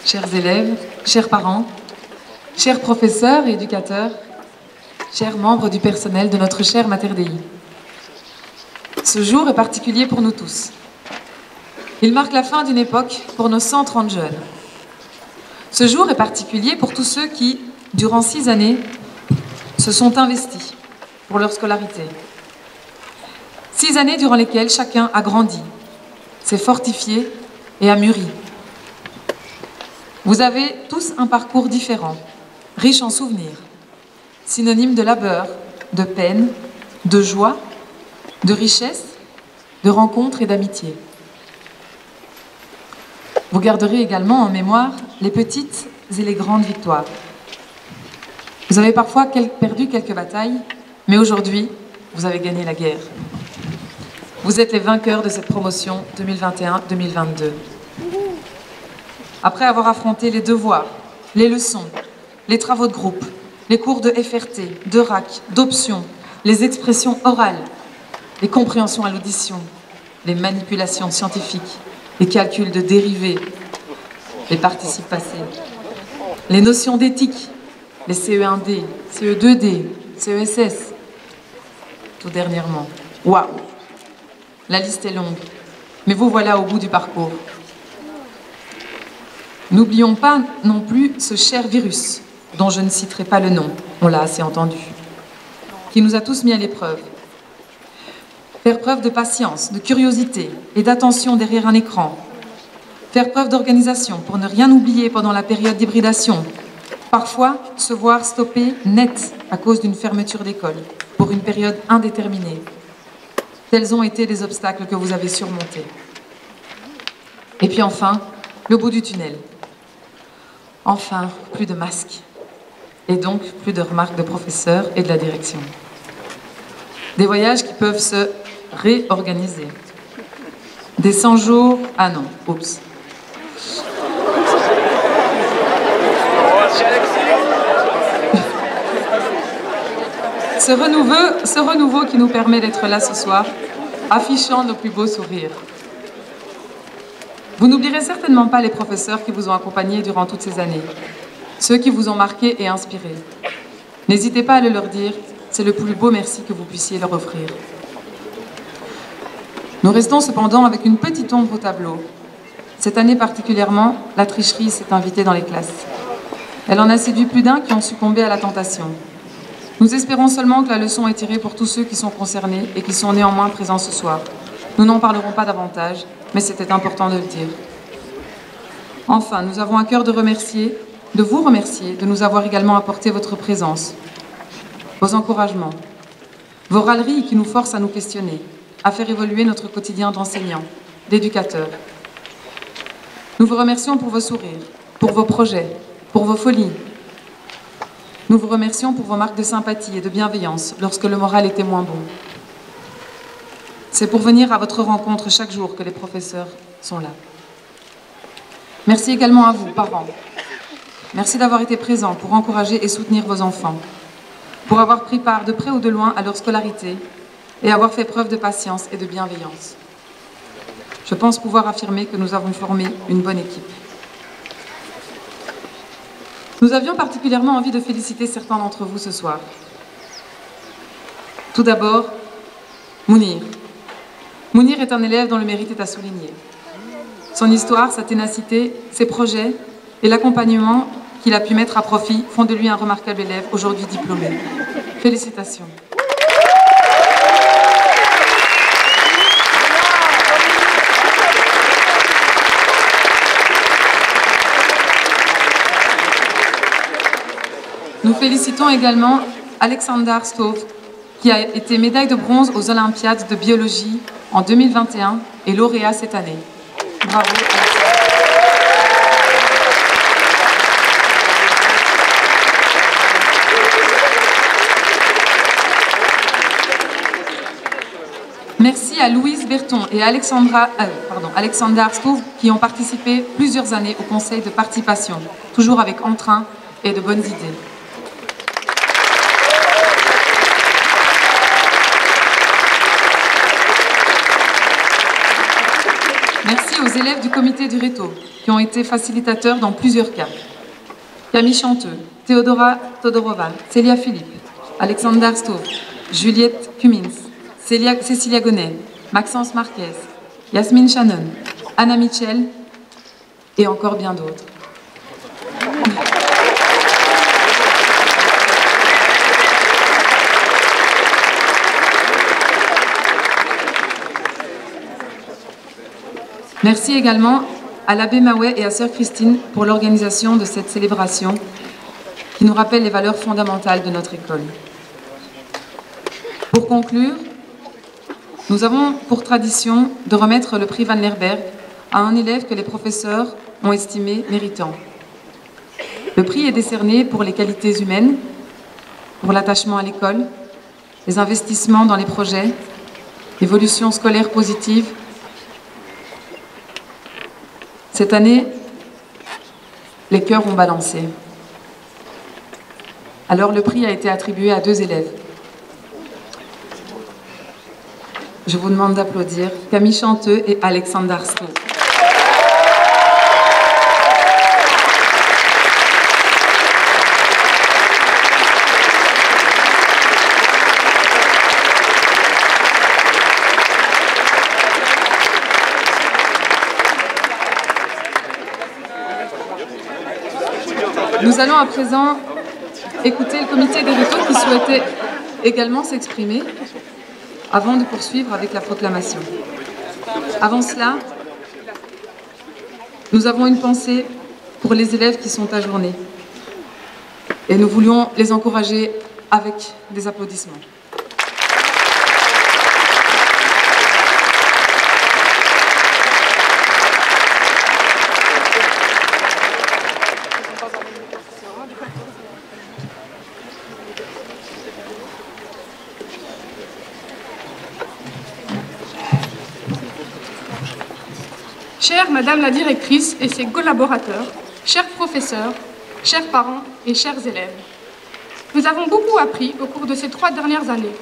chers élèves, chers parents, chers professeurs et éducateurs, chers membres du personnel de notre chère Mater Dei. Ce jour est particulier pour nous tous. Il marque la fin d'une époque pour nos 130 jeunes. Ce jour est particulier pour tous ceux qui, durant 6 années, se sont investis pour leur scolarité. 6 années durant lesquelles chacun a grandi, s'est fortifié et a mûri. Vous avez tous un parcours différent, riche en souvenirs, synonyme de labeur, de peine, de joie, de richesse, de rencontres et d'amitié. Vous garderez également en mémoire les petites et les grandes victoires. Vous avez parfois perdu quelques batailles, mais aujourd'hui, vous avez gagné la guerre. Vous êtes les vainqueurs de cette promotion 2021-2022. Après avoir affronté les devoirs, les leçons, les travaux de groupe, les cours de FRT, de RAC, d'options, les expressions orales, les compréhensions à l'audition, les manipulations scientifiques, les calculs de dérivés, les participes passés, les notions d'éthique, les CE1D, CE2D, CESS, tout dernièrement. Waouh! La liste est longue, mais vous voilà au bout du parcours. N'oublions pas non plus ce cher virus, dont je ne citerai pas le nom, on l'a assez entendu, qui nous a tous mis à l'épreuve. Faire preuve de patience, de curiosité et d'attention derrière un écran. Faire preuve d'organisation pour ne rien oublier pendant la période d'hybridation. Parfois, se voir stoppé net à cause d'une fermeture d'école pour une période indéterminée. Tels ont été les obstacles que vous avez surmontés. Et puis enfin, le bout du tunnel. Enfin, plus de masques. Et donc, plus de remarques de professeurs et de la direction. Des voyages qui peuvent se réorganiser. Des 100 jours... Ah non, oups. Ce renouveau qui nous permet d'être là ce soir, affichant nos plus beaux sourires. Vous n'oublierez certainement pas les professeurs qui vous ont accompagnés durant toutes ces années, ceux qui vous ont marqué et inspiré. N'hésitez pas à le leur dire, c'est le plus beau merci que vous puissiez leur offrir. Nous restons cependant avec une petite ombre au tableau. Cette année particulièrement, la tricherie s'est invitée dans les classes. Elle en a séduit plus d'un qui ont succombé à la tentation. Nous espérons seulement que la leçon est tirée pour tous ceux qui sont concernés et qui sont néanmoins présents ce soir. Nous n'en parlerons pas davantage, mais c'était important de le dire. Enfin, nous avons à cœur de vous remercier de nous avoir également apporté votre présence, vos encouragements, vos râleries qui nous forcent à nous questionner, à faire évoluer notre quotidien d'enseignants, d'éducateurs. Nous vous remercions pour vos sourires, pour vos projets, pour vos folies. Nous vous remercions pour vos marques de sympathie et de bienveillance lorsque le moral était moins bon. C'est pour venir à votre rencontre chaque jour que les professeurs sont là. Merci également à vous, parents. Merci d'avoir été présents pour encourager et soutenir vos enfants, pour avoir pris part de près ou de loin à leur scolarité et avoir fait preuve de patience et de bienveillance. Je pense pouvoir affirmer que nous avons formé une bonne équipe. Nous avions particulièrement envie de féliciter certains d'entre vous ce soir. Tout d'abord, Mounir. Mounir est un élève dont le mérite est à souligner. Son histoire, sa ténacité, ses projets et l'accompagnement qu'il a pu mettre à profit font de lui un remarquable élève, aujourd'hui diplômé. Félicitations. Nous félicitons également Alexander Stove, qui a été médaille de bronze aux Olympiades de biologie en 2021 et lauréat cette année. Bravo. Merci à Louise Berton et Alexander Stove qui ont participé plusieurs années au conseil de participation, toujours avec entrain et de bonnes idées. Merci aux élèves du comité du Réto, qui ont été facilitateurs dans plusieurs cas. Camille Chanteux, Théodora Todorova, Célia Philippe, Alexander Stov, Juliette Cummins, Cécilia Gonnet, Maxence Marquez, Yasmine Shannon, Anna Mitchell et encore bien d'autres. Merci également à l'abbé Maouet et à sœur Christine pour l'organisation de cette célébration qui nous rappelle les valeurs fondamentales de notre école. Pour conclure, nous avons pour tradition de remettre le prix Van Lerberg à un élève que les professeurs ont estimé méritant. Le prix est décerné pour les qualités humaines, pour l'attachement à l'école, les investissements dans les projets, l'évolution scolaire positive. Cette année, les cœurs ont balancé. Alors le prix a été attribué à 2 élèves. Je vous demande d'applaudir Camille Chanteux et Alexander Stov. Nous allons à présent écouter le comité des réseaux qui souhaitait également s'exprimer avant de poursuivre avec la proclamation. Avant cela, nous avons une pensée pour les élèves qui sont ajournés et nous voulions les encourager avec des applaudissements. Chère Madame la Directrice et ses collaborateurs, chers professeurs, chers parents et chers élèves, nous avons beaucoup appris au cours de ces 3 dernières années,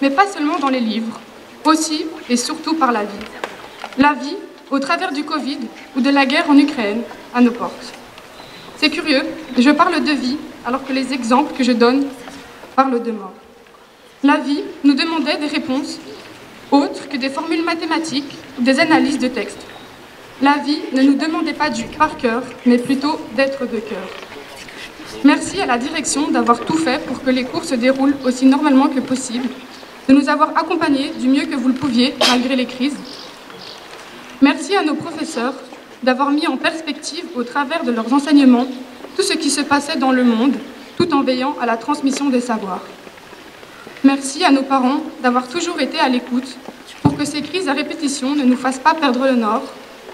mais pas seulement dans les livres, aussi et surtout par la vie. La vie au travers du Covid ou de la guerre en Ukraine à nos portes. C'est curieux, je parle de vie alors que les exemples que je donne parlent de mort. La vie nous demandait des réponses autres que des formules mathématiques ou des analyses de textes. La vie ne nous demandait pas du par cœur, mais plutôt d'être de cœur. Merci à la direction d'avoir tout fait pour que les cours se déroulent aussi normalement que possible, de nous avoir accompagnés du mieux que vous le pouviez malgré les crises. Merci à nos professeurs d'avoir mis en perspective au travers de leurs enseignements tout ce qui se passait dans le monde, tout en veillant à la transmission des savoirs. Merci à nos parents d'avoir toujours été à l'écoute pour que ces crises à répétition ne nous fassent pas perdre le nord.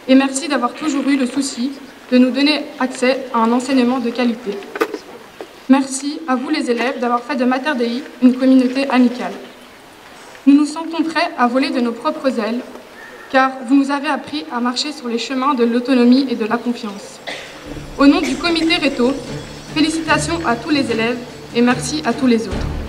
Et merci d'avoir toujours eu le souci de nous donner accès à un enseignement de qualité. Merci à vous les élèves d'avoir fait de Mater Dei une communauté amicale. Nous nous sentons prêts à voler de nos propres ailes, car vous nous avez appris à marcher sur les chemins de l'autonomie et de la confiance. Au nom du comité Réto, félicitations à tous les élèves et merci à tous les autres.